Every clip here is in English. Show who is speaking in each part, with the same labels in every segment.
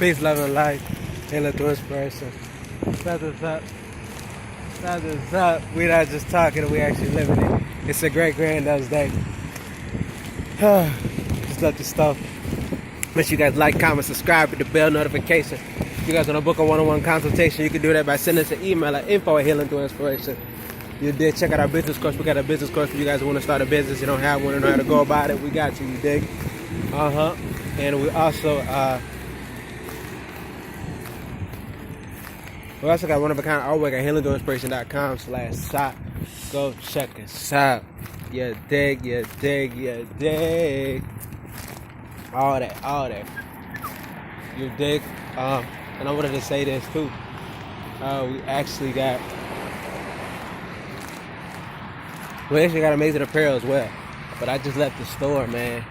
Speaker 1: Peace, love, and light. Healing through inspiration. That's what's up. That's what's up. We're not just talking, we actually living it. It's a great granddad's day. Just love the stuff. Make sure you guys like, comment, subscribe, hit the bell notification. If you guys want to book a one-on-one consultation, you can do that by sending us an email at info@healingthroughinspiration. You did check out our business course. We got a business course for you guys who want to start a business. You don't have one and know how to go about it. We got you. You dig? And we also got one-of-a-kind artwork at healingthroughinspiration.com/shop. Go check us out. You dig, you dig, you dig. All that. You dig? And I wanted to say this too. We actually got amazing apparel as well. But I just left the store, man.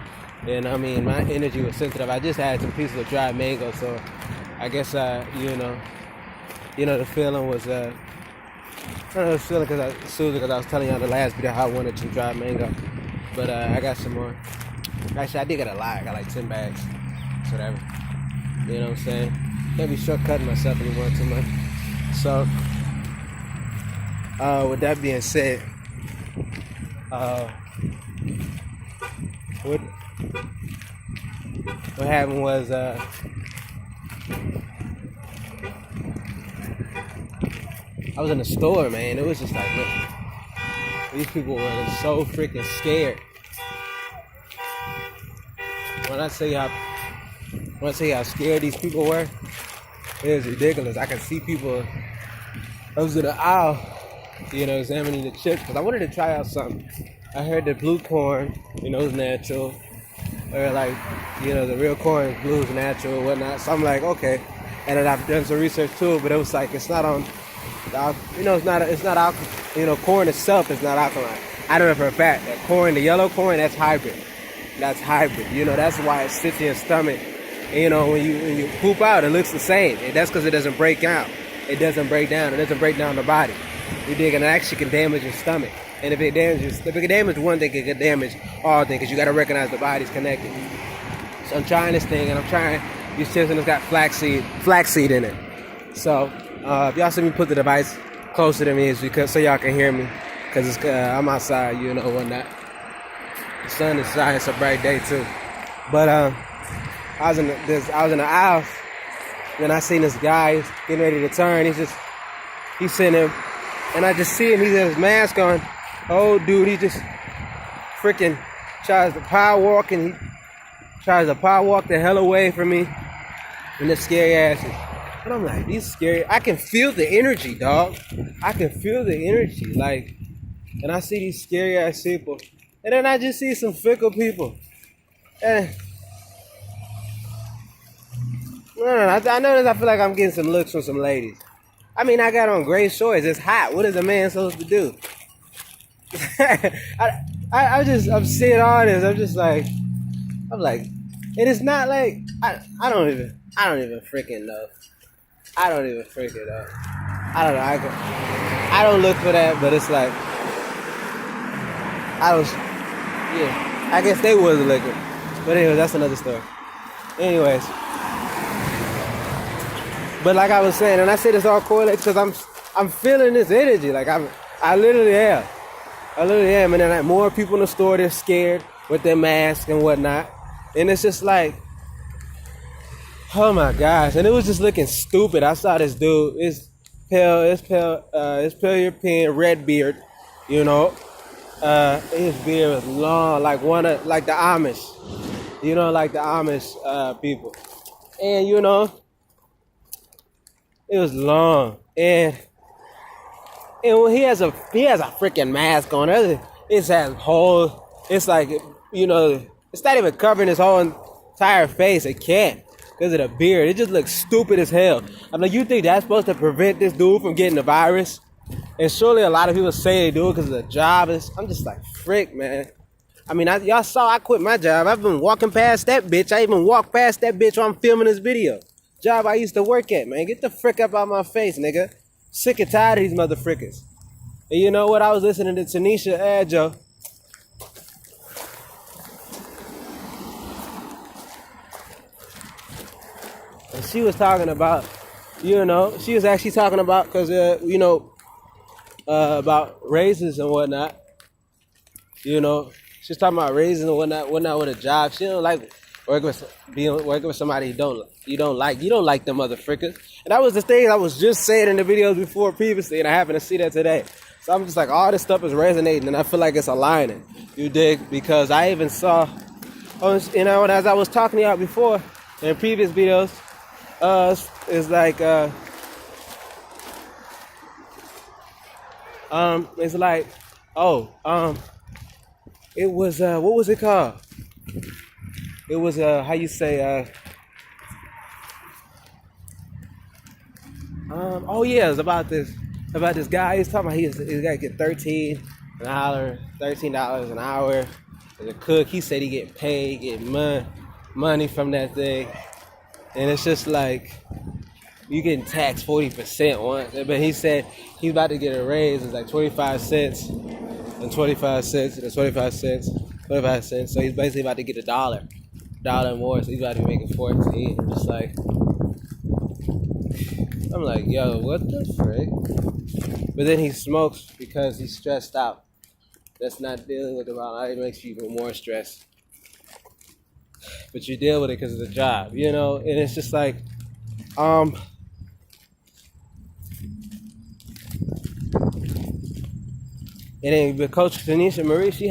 Speaker 1: And I mean, my energy was sensitive. I just had some pieces of dried mango, so I guess the feeling was I don't know, the feeling because I was telling y'all the last video how I wanted some dried mango. But I got some more. Actually, I did get a lot. I got like 10 bags. So whatever. You know what I'm saying? Can't be shortcutting myself anymore too much. So, with that being said, what happened was I was in the store, man. It was just like, look, these people were so freaking scared. When I say how scared these people were, it was ridiculous. I could see people. I was in the aisle, examining the chips because I wanted to try out something. I heard the blue corn, is natural, or like, the real corn is blue is natural and whatnot. So I'm like, okay. And then I've done some research too, but it was like it's not on. It's not alkaline. Corn itself is not alkaline. I know for a fact that corn, the yellow corn, that's hybrid. That's hybrid. That's why it sits in your stomach. And, when you poop out, it looks the same. And that's because it doesn't break out. It doesn't break down. It doesn't break down the body. You dig? And it actually can damage your stomach. And if it can damage one thing, it can damage all things because you got to recognize the body's connected. So I'm trying this thing, and I'm trying these chips, and it's got flaxseed in it. So if y'all see me put the device closer to me, it's because so y'all can hear me, because I'm outside, whatnot. The sun is shining. It's a bright day too. But I was in the aisle, and I seen this guy getting ready to turn. He's sitting there, and I just see him. He's got his mask on. Oh, dude, he just freaking tries to power walk, and he tries to power walk the hell away from me, and this scary asses. And I'm like, these scary. I can feel the energy, dog. I can feel the energy, like, and I see these scary ass people, and then I just see some fickle people, and. I notice I feel like I'm getting some looks from some ladies. I mean, I got on gray shorts. It's hot. What is a man supposed to do? I'm seeing all this. I'm like, and it's not like, I don't even freaking know. I don't even freaking know. I don't know. I don't look for that, but it's like, I guess they was looking. But anyways, that's another story. Anyways. But like I was saying, and I say this all correlates because I'm feeling this energy. Like I literally am. And then like more people in the store, they're scared with their masks and whatnot. And it's just like, oh my gosh. And it was just looking stupid. I saw this dude. It's pale European, red beard, His beard was long, like the Amish. Like the Amish people. And it was long, and when he has a freaking mask on. It has holes. It's like it's not even covering his whole entire face. It can't because of the beard. It just looks stupid as hell. I'm like, you think that's supposed to prevent this dude from getting the virus? And surely a lot of people say they do it because of the job. I'm just like, frick, man. I mean, y'all saw I quit my job. I've been walking past that bitch. I even walked past that bitch while I'm filming this video. Job I used to work at, man. Get the frick up out my face, nigga. Sick and tired of these motherfrickers. And you know what? I was listening to Tanisha Adjo. And she was talking about, she was actually talking about, because, about raises and whatnot. She's talking about raises and whatnot with a job. She don't like working with somebody you don't like them motherfuckers. And that was the thing I was just saying in the videos before previously, and I happened to see that today. So I'm just like, all this stuff is resonating, and I feel like it's aligning. You dig? Because I even saw, and as I was talking to y'all before in previous videos, it's like, it was, what was it called? It was, how you say, it was about this guy. He's talking about he's got to get $13 an hour as a cook. He said he get money from that thing, and it's just like you getting taxed 40% once. But he said he's about to get a raise. It's like 25 cents and 25 cents and 25 cents, 25 cents. So he's basically about to get a dollar more. So he's about to be making 14. I'm just like, I'm like, yo, what the frick? But then he smokes because he's stressed out. That's not dealing with the amount. It makes you even more stressed. But you deal with it because of the job, And it's just like, and then the coach Tanisha Marie, she